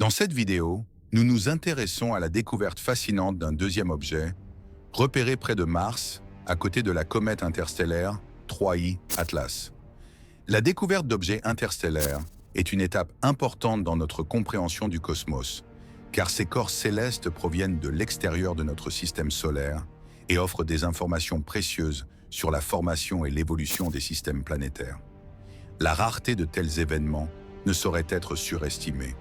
Dans cette vidéo, nous nous intéressons à la découverte fascinante d'un deuxième objet, repéré près de Mars, à côté de la comète interstellaire 3I Atlas. La découverte d'objets interstellaires est une étape importante dans notre compréhension du cosmos, car ces corps célestes proviennent de l'extérieur de notre système solaire et offrent des informations précieuses sur la formation et l'évolution des systèmes planétaires. La rareté de tels événements ne saurait être surestimée.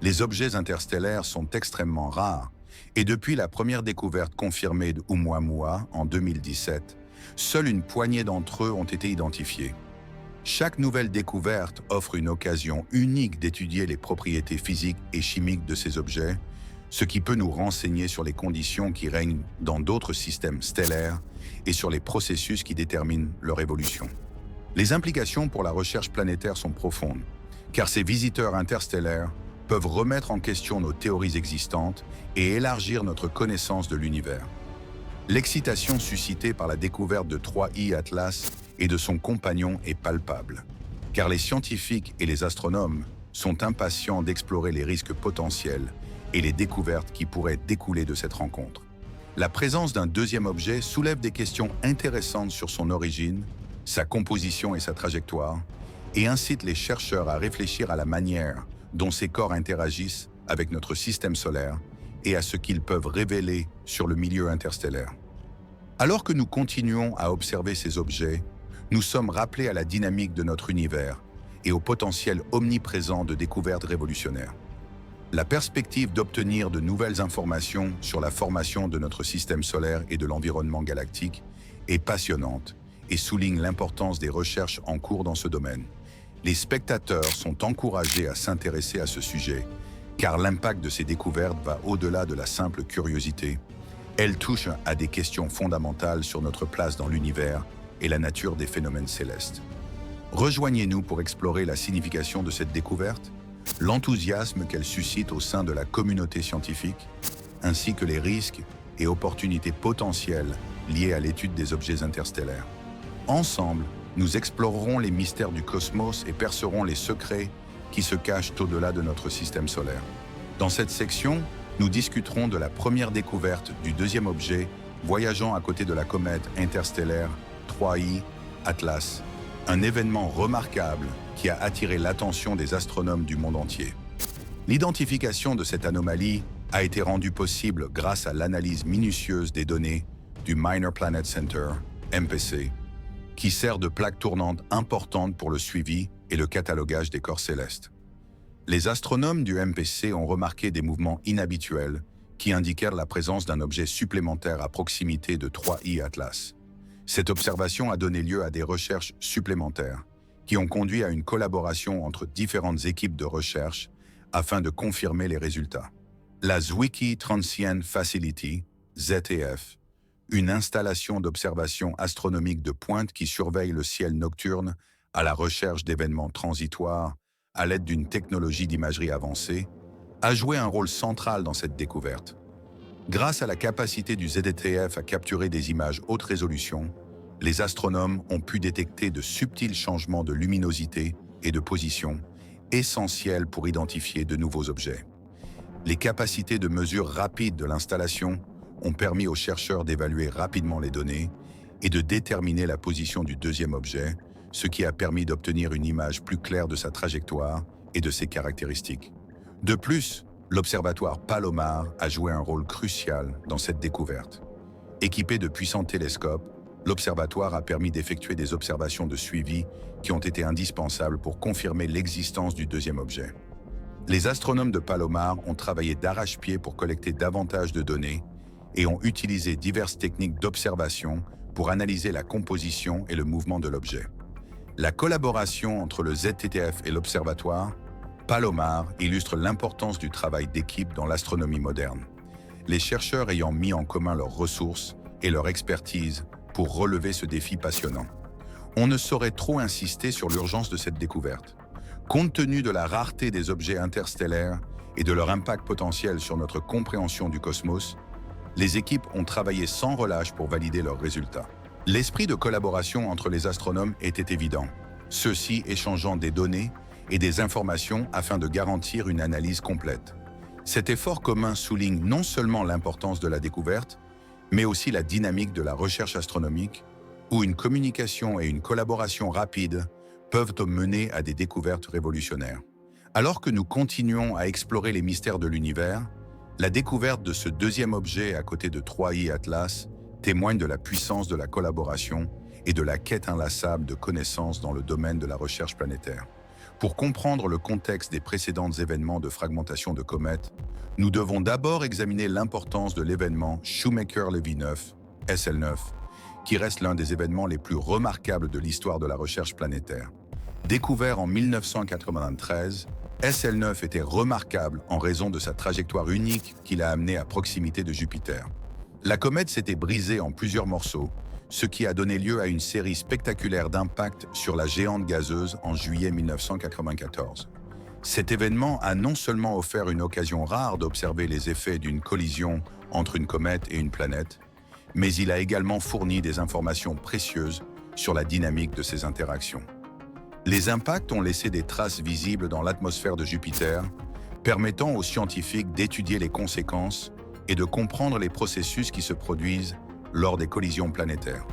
Les objets interstellaires sont extrêmement rares, et depuis la première découverte confirmée de Oumuamua en 2017, seule une poignée d'entre eux ont été identifiés. Chaque nouvelle découverte offre une occasion unique d'étudier les propriétés physiques et chimiques de ces objets, ce qui peut nous renseigner sur les conditions qui règnent dans d'autres systèmes stellaires et sur les processus qui déterminent leur évolution. Les implications pour la recherche planétaire sont profondes, car ces visiteurs interstellaires peuvent remettre en question nos théories existantes et élargir notre connaissance de l'univers. L'excitation suscitée par la découverte de 3I Atlas et de son compagnon est palpable, car les scientifiques et les astronomes sont impatients d'explorer les risques potentiels et les découvertes qui pourraient découler de cette rencontre. La présence d'un deuxième objet soulève des questions intéressantes sur son origine, sa composition et sa trajectoire, et incite les chercheurs à réfléchir à la manière dont ces corps interagissent avec notre système solaire et à ce qu'ils peuvent révéler sur le milieu interstellaire. Alors que nous continuons à observer ces objets, nous sommes rappelés à la dynamique de notre univers et au potentiel omniprésent de découvertes révolutionnaires. La perspective d'obtenir de nouvelles informations sur la formation de notre système solaire et de l'environnement galactique est passionnante et souligne l'importance des recherches en cours dans ce domaine. Les spectateurs sont encouragés à s'intéresser à ce sujet, car l'impact de ces découvertes va au-delà de la simple curiosité. Elles touchent à des questions fondamentales sur notre place dans l'univers et la nature des phénomènes célestes. Rejoignez-nous pour explorer la signification de cette découverte, l'enthousiasme qu'elle suscite au sein de la communauté scientifique, ainsi que les risques et opportunités potentielles liées à l'étude des objets interstellaires. Ensemble, nous explorerons les mystères du cosmos et percerons les secrets qui se cachent au-delà de notre système solaire. Dans cette section, nous discuterons de la première découverte du deuxième objet voyageant à côté de la comète interstellaire 3I Atlas, un événement remarquable qui a attiré l'attention des astronomes du monde entier. L'identification de cette anomalie a été rendue possible grâce à l'analyse minutieuse des données du Minor Planet Center, MPC, qui sert de plaque tournante importante pour le suivi et le catalogage des corps célestes. Les astronomes du MPC ont remarqué des mouvements inhabituels qui indiquèrent la présence d'un objet supplémentaire à proximité de 3I Atlas. Cette observation a donné lieu à des recherches supplémentaires qui ont conduit à une collaboration entre différentes équipes de recherche afin de confirmer les résultats. La Zwicky Transient Facility, ZTF, une installation d'observation astronomique de pointe qui surveille le ciel nocturne à la recherche d'événements transitoires à l'aide d'une technologie d'imagerie avancée, a joué un rôle central dans cette découverte. Grâce à la capacité du ZTF à capturer des images haute résolution, les astronomes ont pu détecter de subtils changements de luminosité et de position, essentiels pour identifier de nouveaux objets. Les capacités de mesure rapide de l'installation ont permis aux chercheurs d'évaluer rapidement les données et de déterminer la position du deuxième objet, ce qui a permis d'obtenir une image plus claire de sa trajectoire et de ses caractéristiques. De plus, l'observatoire Palomar a joué un rôle crucial dans cette découverte. Équipé de puissants télescopes, l'observatoire a permis d'effectuer des observations de suivi qui ont été indispensables pour confirmer l'existence du deuxième objet. Les astronomes de Palomar ont travaillé d'arrache-pied pour collecter davantage de données et ont utilisé diverses techniques d'observation pour analyser la composition et le mouvement de l'objet. La collaboration entre le ZTF et l'observatoire Palomar illustre l'importance du travail d'équipe dans l'astronomie moderne, les chercheurs ayant mis en commun leurs ressources et leur expertise pour relever ce défi passionnant. On ne saurait trop insister sur l'urgence de cette découverte. Compte tenu de la rareté des objets interstellaires et de leur impact potentiel sur notre compréhension du cosmos, les équipes ont travaillé sans relâche pour valider leurs résultats. L'esprit de collaboration entre les astronomes était évident, ceux-ci échangeant des données et des informations afin de garantir une analyse complète. Cet effort commun souligne non seulement l'importance de la découverte, mais aussi la dynamique de la recherche astronomique, où une communication et une collaboration rapide peuvent mener à des découvertes révolutionnaires. Alors que nous continuons à explorer les mystères de l'univers, la découverte de ce deuxième objet à côté de 3I Atlas témoigne de la puissance de la collaboration et de la quête inlassable de connaissances dans le domaine de la recherche planétaire. Pour comprendre le contexte des précédents événements de fragmentation de comètes, nous devons d'abord examiner l'importance de l'événement Shoemaker-Levy 9, SL9, qui reste l'un des événements les plus remarquables de l'histoire de la recherche planétaire. Découvert en 1993, SL9 était remarquable en raison de sa trajectoire unique qui l'a amené à proximité de Jupiter. La comète s'était brisée en plusieurs morceaux, ce qui a donné lieu à une série spectaculaire d'impacts sur la géante gazeuse en juillet 1994. Cet événement a non seulement offert une occasion rare d'observer les effets d'une collision entre une comète et une planète, mais il a également fourni des informations précieuses sur la dynamique de ces interactions. Les impacts ont laissé des traces visibles dans l'atmosphère de Jupiter, permettant aux scientifiques d'étudier les conséquences et de comprendre les processus qui se produisent lors des collisions planétaires.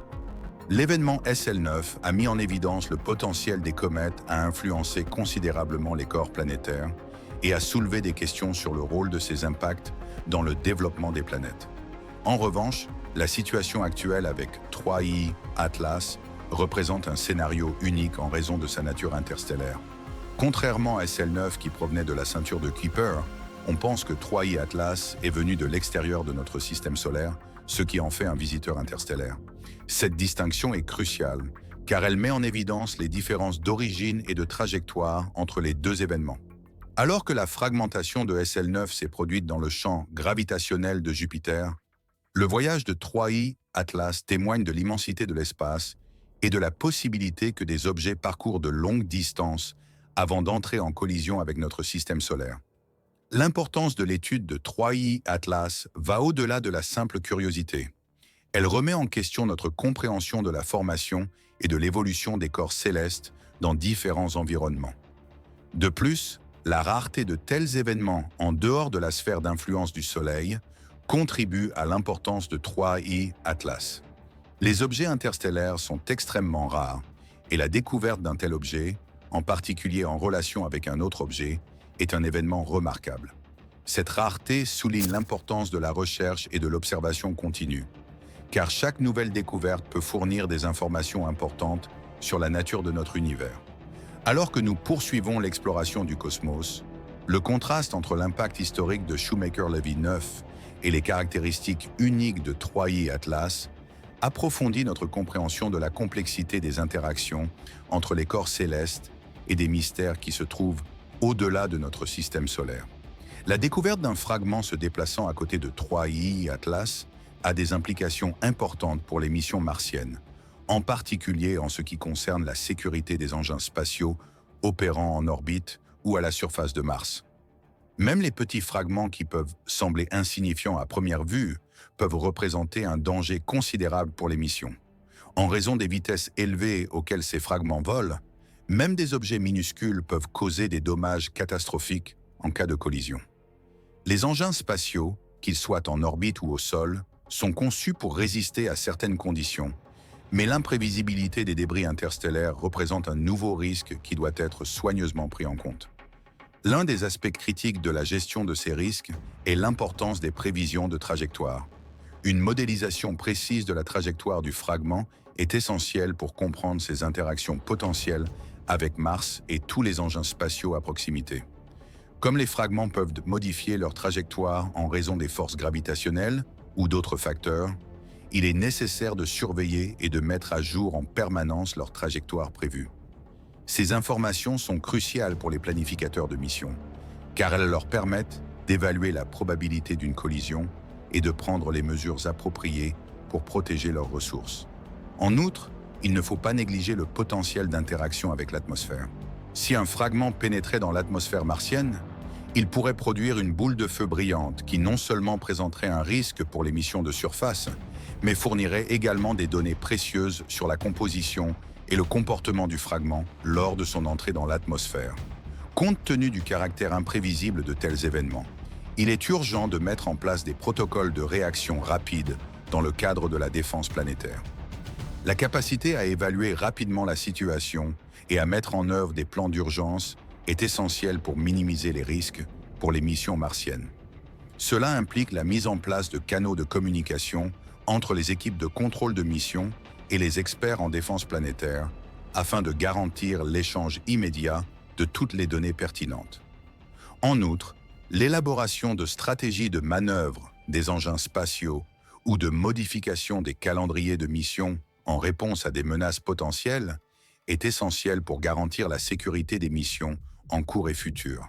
L'événement SL9 a mis en évidence le potentiel des comètes à influencer considérablement les corps planétaires et à soulever des questions sur le rôle de ces impacts dans le développement des planètes. En revanche, la situation actuelle avec 3I Atlas représente un scénario unique en raison de sa nature interstellaire. Contrairement à SL9 qui provenait de la ceinture de Kuiper, on pense que 3I Atlas est venu de l'extérieur de notre système solaire, ce qui en fait un visiteur interstellaire. Cette distinction est cruciale, car elle met en évidence les différences d'origine et de trajectoire entre les deux événements. Alors que la fragmentation de SL9 s'est produite dans le champ gravitationnel de Jupiter, le voyage de 3I Atlas témoigne de l'immensité de l'espace et de la possibilité que des objets parcourent de longues distances avant d'entrer en collision avec notre système solaire. L'importance de l'étude de 3I Atlas va au-delà de la simple curiosité. Elle remet en question notre compréhension de la formation et de l'évolution des corps célestes dans différents environnements. De plus, la rareté de tels événements en dehors de la sphère d'influence du Soleil contribue à l'importance de 3I Atlas. Les objets interstellaires sont extrêmement rares et la découverte d'un tel objet, en particulier en relation avec un autre objet, est un événement remarquable. Cette rareté souligne l'importance de la recherche et de l'observation continue, car chaque nouvelle découverte peut fournir des informations importantes sur la nature de notre univers. Alors que nous poursuivons l'exploration du cosmos, le contraste entre l'impact historique de Shoemaker-Levy 9 et les caractéristiques uniques de 3I Atlas approfondit notre compréhension de la complexité des interactions entre les corps célestes et des mystères qui se trouvent au-delà de notre système solaire. La découverte d'un fragment se déplaçant à côté de 3I Atlas a des implications importantes pour les missions martiennes, en particulier en ce qui concerne la sécurité des engins spatiaux opérant en orbite ou à la surface de Mars. Même les petits fragments qui peuvent sembler insignifiants à première vue peuvent représenter un danger considérable pour les missions. En raison des vitesses élevées auxquelles ces fragments volent, même des objets minuscules peuvent causer des dommages catastrophiques en cas de collision. Les engins spatiaux, qu'ils soient en orbite ou au sol, sont conçus pour résister à certaines conditions, mais l'imprévisibilité des débris interstellaires représente un nouveau risque qui doit être soigneusement pris en compte. L'un des aspects critiques de la gestion de ces risques est l'importance des prévisions de trajectoire. Une modélisation précise de la trajectoire du fragment est essentielle pour comprendre ses interactions potentielles avec Mars et tous les engins spatiaux à proximité. Comme les fragments peuvent modifier leur trajectoire en raison des forces gravitationnelles ou d'autres facteurs, il est nécessaire de surveiller et de mettre à jour en permanence leur trajectoire prévue. Ces informations sont cruciales pour les planificateurs de mission, car elles leur permettent d'évaluer la probabilité d'une collision et de prendre les mesures appropriées pour protéger leurs ressources. En outre, il ne faut pas négliger le potentiel d'interaction avec l'atmosphère. Si un fragment pénétrait dans l'atmosphère martienne, il pourrait produire une boule de feu brillante qui non seulement présenterait un risque pour les missions de surface, mais fournirait également des données précieuses sur la composition et le comportement du fragment lors de son entrée dans l'atmosphère. Compte tenu du caractère imprévisible de tels événements, il est urgent de mettre en place des protocoles de réaction rapide dans le cadre de la défense planétaire. La capacité à évaluer rapidement la situation et à mettre en œuvre des plans d'urgence est essentielle pour minimiser les risques pour les missions martiennes. Cela implique la mise en place de canaux de communication entre les équipes de contrôle de mission et les experts en défense planétaire afin de garantir l'échange immédiat de toutes les données pertinentes. En outre, l'élaboration de stratégies de manœuvre des engins spatiaux ou de modification des calendriers de mission en réponse à des menaces potentielles est essentielle pour garantir la sécurité des missions en cours et futures.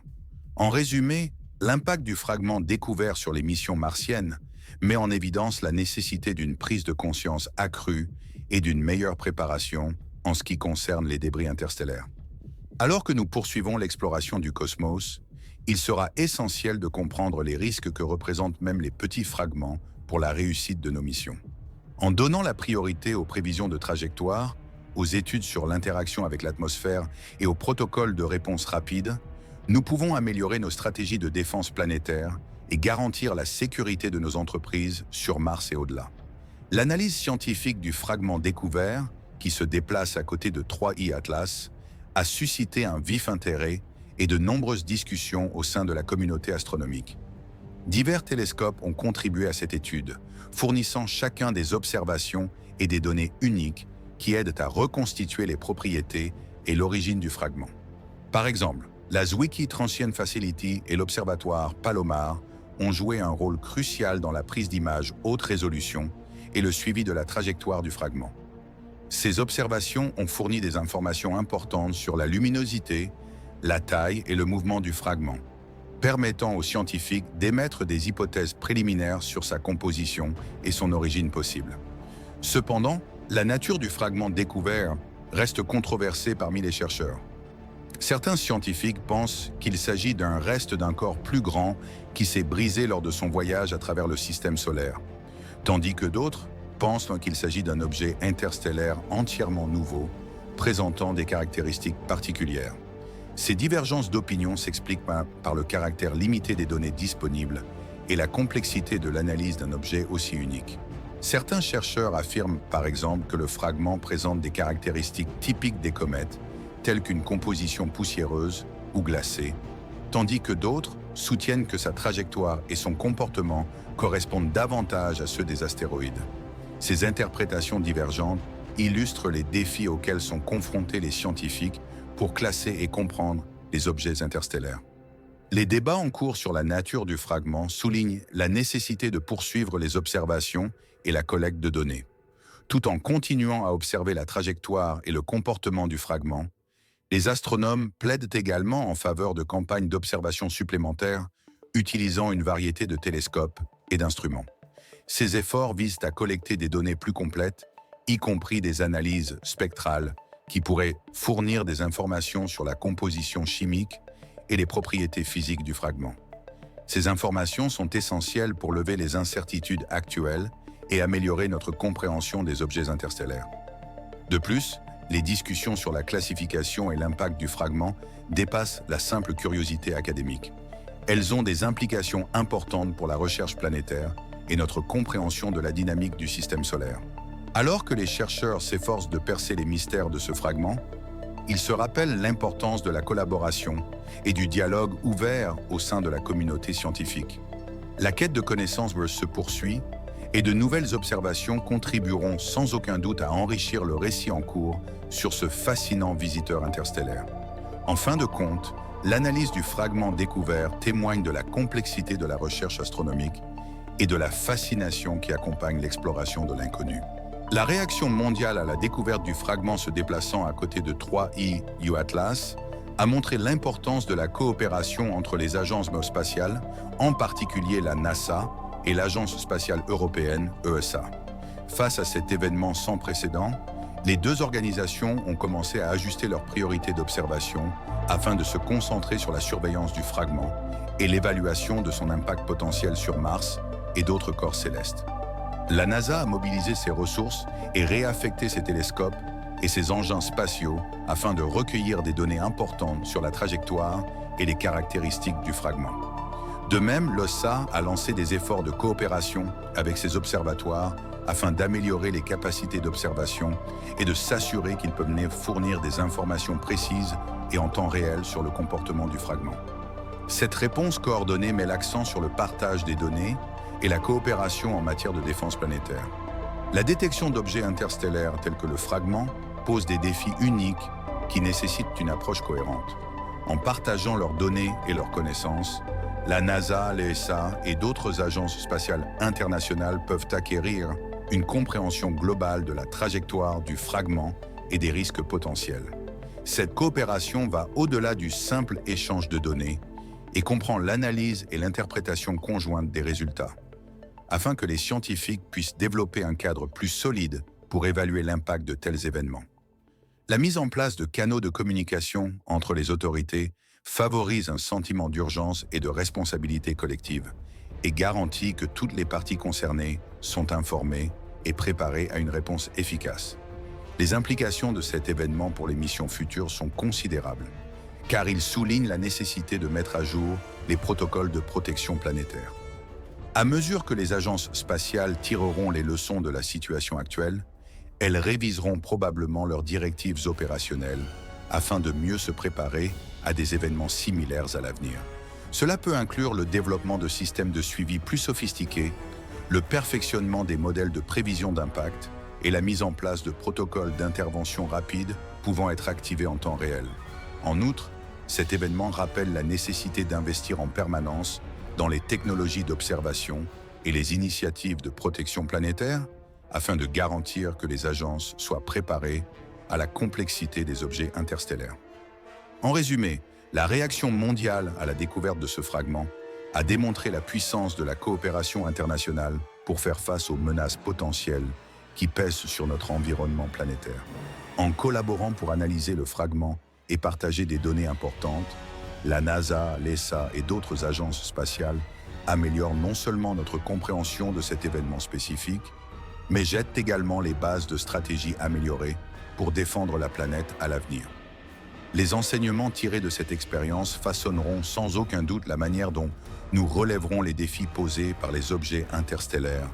En résumé, l'impact du fragment découvert sur les missions martiennes met en évidence la nécessité d'une prise de conscience accrue et d'une meilleure préparation en ce qui concerne les débris interstellaires. Alors que nous poursuivons l'exploration du cosmos, il sera essentiel de comprendre les risques que représentent même les petits fragments pour la réussite de nos missions. En donnant la priorité aux prévisions de trajectoire, aux études sur l'interaction avec l'atmosphère et aux protocoles de réponse rapide, nous pouvons améliorer nos stratégies de défense planétaire et garantir la sécurité de nos entreprises sur Mars et au-delà. L'analyse scientifique du fragment découvert, qui se déplace à côté de 3I Atlas, a suscité un vif intérêt et de nombreuses discussions au sein de la communauté astronomique. Divers télescopes ont contribué à cette étude, fournissant chacun des observations et des données uniques qui aident à reconstituer les propriétés et l'origine du fragment. Par exemple, la Zwicky Transient Facility et l'observatoire Palomar ont joué un rôle crucial dans la prise d'images haute résolution et le suivi de la trajectoire du fragment. Ces observations ont fourni des informations importantes sur la luminosité, la taille et le mouvement du fragment, permettant aux scientifiques d'émettre des hypothèses préliminaires sur sa composition et son origine possible. Cependant, la nature du fragment découvert reste controversée parmi les chercheurs. Certains scientifiques pensent qu'il s'agit d'un reste d'un corps plus grand qui s'est brisé lors de son voyage à travers le système solaire, tandis que d'autres pensent qu'il s'agit d'un objet interstellaire entièrement nouveau, présentant des caractéristiques particulières. Ces divergences d'opinion s'expliquent par le caractère limité des données disponibles et la complexité de l'analyse d'un objet aussi unique. Certains chercheurs affirment par exemple que le fragment présente des caractéristiques typiques des comètes, telles qu'une composition poussiéreuse ou glacée, tandis que d'autres soutiennent que sa trajectoire et son comportement correspondent davantage à ceux des astéroïdes. Ces interprétations divergentes illustrent les défis auxquels sont confrontés les scientifiques pour classer et comprendre les objets interstellaires. Les débats en cours sur la nature du fragment soulignent la nécessité de poursuivre les observations et la collecte de données. Tout en continuant à observer la trajectoire et le comportement du fragment, les astronomes plaident également en faveur de campagnes d'observation supplémentaires utilisant une variété de télescopes et d'instruments. Ces efforts visent à collecter des données plus complètes, y compris des analyses spectrales, qui pourraient fournir des informations sur la composition chimique et les propriétés physiques du fragment. Ces informations sont essentielles pour lever les incertitudes actuelles et améliorer notre compréhension des objets interstellaires. De plus, les discussions sur la classification et l'impact du fragment dépassent la simple curiosité académique. Elles ont des implications importantes pour la recherche planétaire et notre compréhension de la dynamique du système solaire. Alors que les chercheurs s'efforcent de percer les mystères de ce fragment, ils se rappellent l'importance de la collaboration et du dialogue ouvert au sein de la communauté scientifique. La quête de connaissances se poursuit et de nouvelles observations contribueront sans aucun doute à enrichir le récit en cours sur ce fascinant visiteur interstellaire. En fin de compte, l'analyse du fragment découvert témoigne de la complexité de la recherche astronomique et de la fascination qui accompagne l'exploration de l'inconnu. La réaction mondiale à la découverte du fragment se déplaçant à côté de 3I Atlas a montré l'importance de la coopération entre les agences spatiales, en particulier la NASA et l'Agence spatiale européenne, ESA. Face à cet événement sans précédent, les deux organisations ont commencé à ajuster leurs priorités d'observation afin de se concentrer sur la surveillance du fragment et l'évaluation de son impact potentiel sur Mars et d'autres corps célestes. La NASA a mobilisé ses ressources et réaffecté ses télescopes et ses engins spatiaux afin de recueillir des données importantes sur la trajectoire et les caractéristiques du fragment. De même, l'OSA a lancé des efforts de coopération avec ses observatoires afin d'améliorer les capacités d'observation et de s'assurer qu'ils peuvent fournir des informations précises et en temps réel sur le comportement du fragment. Cette réponse coordonnée met l'accent sur le partage des données et la coopération en matière de défense planétaire. La détection d'objets interstellaires tels que le fragment pose des défis uniques qui nécessitent une approche cohérente. En partageant leurs données et leurs connaissances, la NASA, l'ESA et d'autres agences spatiales internationales peuvent acquérir une compréhension globale de la trajectoire du fragment et des risques potentiels. Cette coopération va au-delà du simple échange de données et comprend l'analyse et l'interprétation conjointe des résultats, afin que les scientifiques puissent développer un cadre plus solide pour évaluer l'impact de tels événements. La mise en place de canaux de communication entre les autorités favorise un sentiment d'urgence et de responsabilité collective et garantit que toutes les parties concernées sont informées et préparées à une réponse efficace. Les implications de cet événement pour les missions futures sont considérables, car il souligne la nécessité de mettre à jour les protocoles de protection planétaire. À mesure que les agences spatiales tireront les leçons de la situation actuelle, elles réviseront probablement leurs directives opérationnelles afin de mieux se préparer à des événements similaires à l'avenir. Cela peut inclure le développement de systèmes de suivi plus sophistiqués, le perfectionnement des modèles de prévision d'impact et la mise en place de protocoles d'intervention rapide pouvant être activés en temps réel. En outre, cet événement rappelle la nécessité d'investir en permanence dans les technologies d'observation et les initiatives de protection planétaire afin de garantir que les agences soient préparées à la complexité des objets interstellaires. En résumé, la réaction mondiale à la découverte de ce fragment a démontré la puissance de la coopération internationale pour faire face aux menaces potentielles qui pèsent sur notre environnement planétaire. En collaborant pour analyser le fragment et partager des données importantes, la NASA, l'ESA et d'autres agences spatiales améliorent non seulement notre compréhension de cet événement spécifique, mais jettent également les bases de stratégies améliorées pour défendre la planète à l'avenir. Les enseignements tirés de cette expérience façonneront sans aucun doute la manière dont nous relèverons les défis posés par les objets interstellaires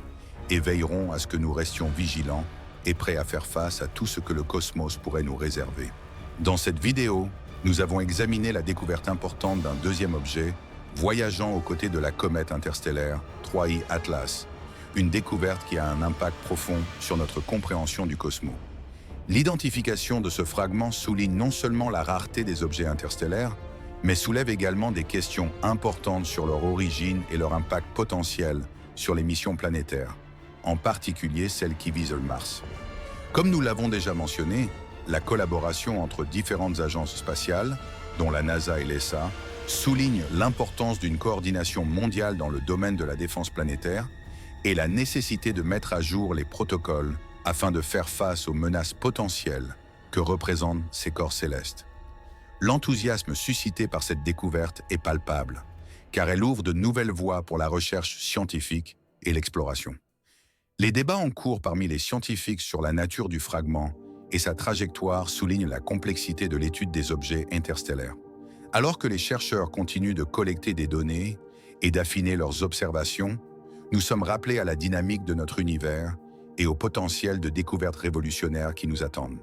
et veillerons à ce que nous restions vigilants et prêts à faire face à tout ce que le cosmos pourrait nous réserver. Dans cette vidéo, nous avons examiné la découverte importante d'un deuxième objet voyageant aux côtés de la comète interstellaire 3I Atlas, une découverte qui a un impact profond sur notre compréhension du cosmos. L'identification de ce fragment souligne non seulement la rareté des objets interstellaires, mais soulève également des questions importantes sur leur origine et leur impact potentiel sur les missions planétaires, en particulier celles qui visent le Mars. Comme nous l'avons déjà mentionné, la collaboration entre différentes agences spatiales, dont la NASA et l'ESA, souligne l'importance d'une coordination mondiale dans le domaine de la défense planétaire et la nécessité de mettre à jour les protocoles afin de faire face aux menaces potentielles que représentent ces corps célestes. L'enthousiasme suscité par cette découverte est palpable, car elle ouvre de nouvelles voies pour la recherche scientifique et l'exploration. Les débats en cours parmi les scientifiques sur la nature du fragment et sa trajectoire soulignent la complexité de l'étude des objets interstellaires. Alors que les chercheurs continuent de collecter des données et d'affiner leurs observations, nous sommes rappelés à la dynamique de notre univers et au potentiel de découvertes révolutionnaires qui nous attendent.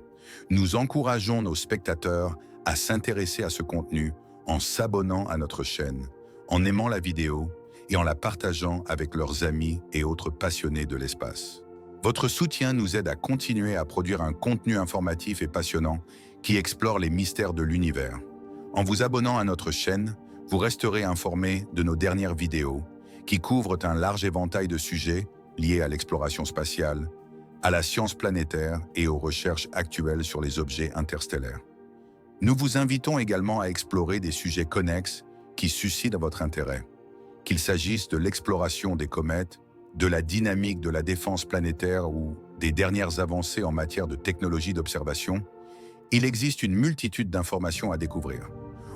Nous encourageons nos spectateurs à s'intéresser à ce contenu en s'abonnant à notre chaîne, en aimant la vidéo et en la partageant avec leurs amis et autres passionnés de l'espace. Votre soutien nous aide à continuer à produire un contenu informatif et passionnant qui explore les mystères de l'univers. En vous abonnant à notre chaîne, vous resterez informés de nos dernières vidéos qui couvrent un large éventail de sujets liés à l'exploration spatiale, à la science planétaire et aux recherches actuelles sur les objets interstellaires. Nous vous invitons également à explorer des sujets connexes qui suscitent votre intérêt, qu'il s'agisse de l'exploration des comètes, de la dynamique de la défense planétaire ou des dernières avancées en matière de technologie d'observation. Il existe une multitude d'informations à découvrir.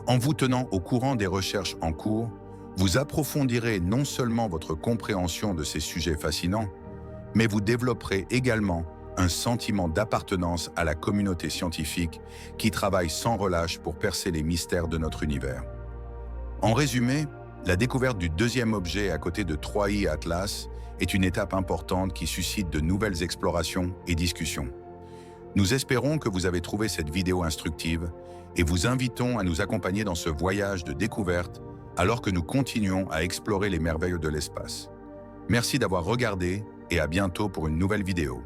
En vous tenant au courant des recherches en cours, vous approfondirez non seulement votre compréhension de ces sujets fascinants, mais vous développerez également un sentiment d'appartenance à la communauté scientifique qui travaille sans relâche pour percer les mystères de notre univers. En résumé, la découverte du deuxième objet à côté de 3i Atlas est une étape importante qui suscite de nouvelles explorations et discussions. Nous espérons que vous avez trouvé cette vidéo instructive et vous invitons à nous accompagner dans ce voyage de découverte alors que nous continuons à explorer les merveilles de l'espace. Merci d'avoir regardé et à bientôt pour une nouvelle vidéo.